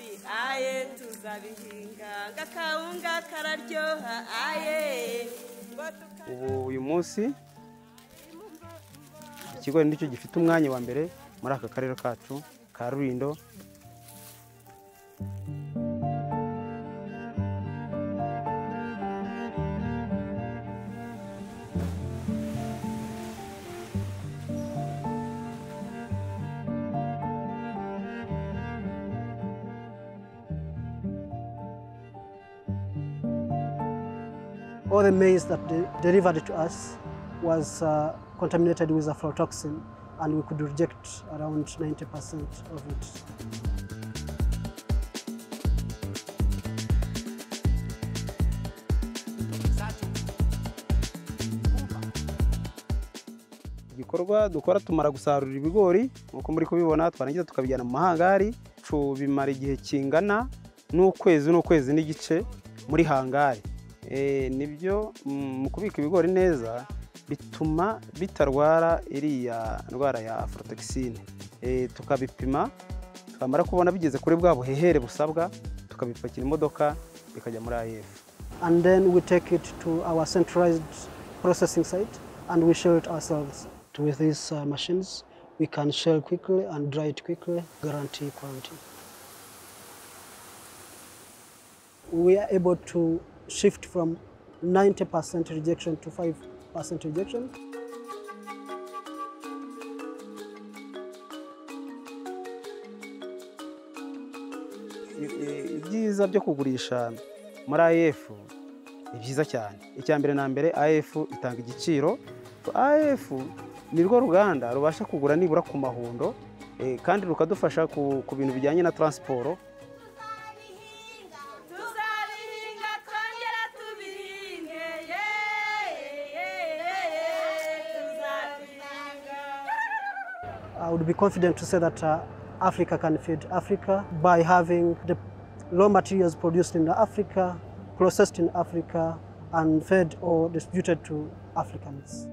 ibigori aye tuzabihinga gakaunga kararyoha aye. Ubu uyu munsi ikigori nicyo gifite umwanya wa mbere muri aka karere kacu ka Rulindo. All the maize that delivered to us was contaminated with aflatoxin, and we could reject around 90% of it. Igikorwa dukora tumara gusarura ibigori nkuko muri kubibona, twarangiza tukabijyana mu mahangari. Bimara igihe kingana n'ukwezi n'igice muri hangari. Nibyo mu kubika ibigori neza bituma bitarwara iriya ndwara ya aflatoxin. Tukabipima, twamara kubona bigeze kuri bwa buhehere busabwa, tukabipakira imodoka bikajya muri AF. And then we take it to our centralized processing site and we shell it ourselves. With these machines, we can shell quickly and dry it quickly, guarantee quality. We are able to shift from 90% rejection to 5% rejection. Ibyiza byo kugurisha muri AF ni byiza cyane. Icya mbere na mbere, AF itanga igiciro. AF ni rwo ruganda rubasha kugura nibura ku mahundo, kandi rukadufasha ku bintu bijyanye na transport. I would be confident to say that Africa can feed Africa by having the raw materials produced in Africa, processed in Africa, and fed or distributed to Africans.